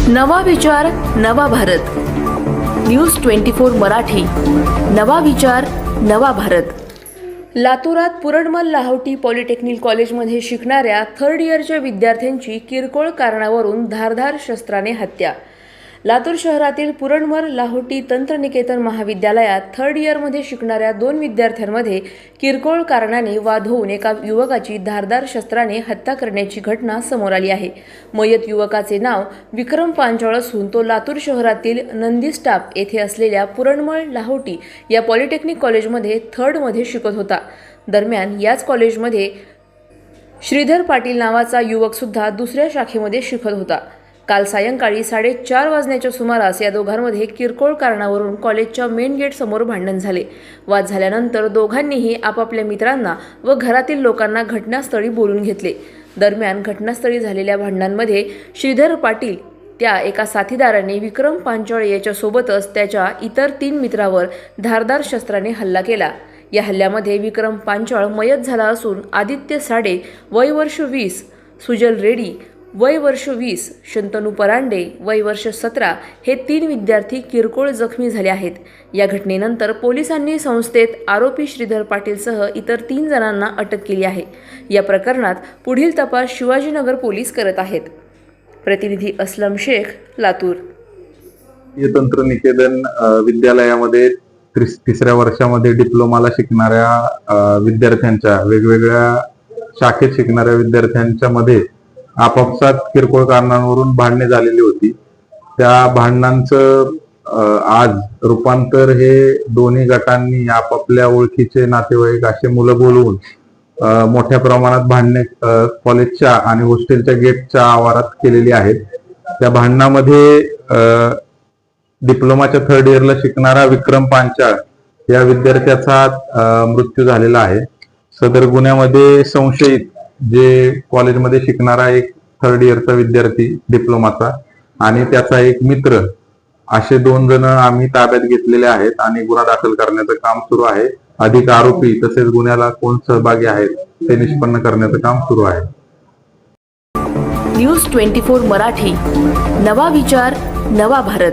नवा विचार नवा भारत. न्यूज 24 मराठी. नवा विचार नवा भारत. लातूरात पुरणमल लाहोटी पॉलिटेक्निक कॉलेजमध्ये शिकणाऱ्या थर्ड इयरच्या विद्यार्थ्यांची किरकोळ कारणावरून धारदार शस्त्राने हत्या. लातूर शहरातील पुरणमल लाहोटी तंत्रनिकेतन महाविद्यालयात थर्ड इयरमध्ये शिकणाऱ्या 2 विद्यार्थ्यांमध्ये किरकोळ कारणाने वाद होऊन एका युवकाची धारदार शस्त्राने हत्या करण्याची घटना समोर आली आहे. मयत युवकाचे नाव विक्रम पांचाळ असून तो लातूर शहरातील नंदी स्टाफ येथे असलेल्या पुरणमल लाहोटी या पॉलिटेक्निक कॉलेजमध्ये थर्डमध्ये शिकत होता. दरम्यान याच कॉलेजमध्ये श्रीधर पाटील नावाचा युवक सुद्धा दुसऱ्या शाखेमध्ये शिकत होता. काल सायंकाळी 4:30 वाजण्याच्या सुमारास या दोघांमध्ये किरकोळ कारणावरून कॉलेजच्या मेन गेट समोर भांडण झाले. वाद झाल्यानंतर दोघांनीही आपापल्या मित्रांना व घरातील लोकांना घटनास्थळी बोलून घेतले. दरम्यान घटनास्थळी झालेल्या भांडणांमध्ये श्रीधर पाटील त्या एका साथीदाराने विक्रम पांचाळ याच्यासोबतच त्याच्या इतर 3 मित्रावर धारदार शस्त्राने हल्ला केला. या हल्ल्यामध्ये विक्रम पांचाळ मयत झाला असून आदित्य साडे वय वर्ष 20, सुजल रेड्डी वय वर्ष 20, शंतनू परांडे वय वर्ष 17 हे 3 विद्यार्थी किरकोळ जखमी झाले आहेत. या घटनेनंतर पोलिसांनी संस्थेत आरोपी श्रीधर पाटीलसह इतर 3 जणांना अटक केली आहे. या प्रकरणात पुढील तपास शिवाजीनगर पोलीस करत आहेत. प्रतिनिधी असलम शेख, लातूर. तंत्रनिकेतन विद्यालयामध्ये तिसऱ्या वर्षामध्ये डिप्लोमाला शिकणाऱ्या विद्यार्थ्यांच्या वेगवेगळ्या शाखेत शिकणाऱ्या विद्यार्थ्यांच्या मध्ये आपापसात किरकोळ कारणांवरून भांडणे झालेली होती. त्या भांडणांचं आज रूपांतर हे दोन्ही गटांनी आपापल्या ओळखीचे नातेवाईक असे मुलं बोलवून मोठ्या प्रमाणात भांडणे कॉलेजच्या आणि हॉस्टेलच्या गेटच्या आवारात केलेली आहेत. त्या भांडणामध्ये डिप्लोमाच्या थर्ड इयरला शिकणारा विक्रम पांचाळ या विद्यार्थ्याचा मृत्यू झालेला आहे. सदर गुन्ह्यामध्ये संशयित जे कॉलेजमध्ये शिकणारा एक थर्ड इयरचा विद्यार्थी डिप्लोमाचा आणि त्याचा एक मित्र असे 2 जण आम्ही ताब्यात घेतलेले आहेत आणि गुन्हा दाखल करण्याचं काम सुरू आहे. अधिक आरोपी तसेच गुन्ह्याला कोण सहभागी आहेत ते निष्पन्न करण्याचं काम सुरू आहे. न्यूज 24 मराठी. नवा विचार नवा भारत.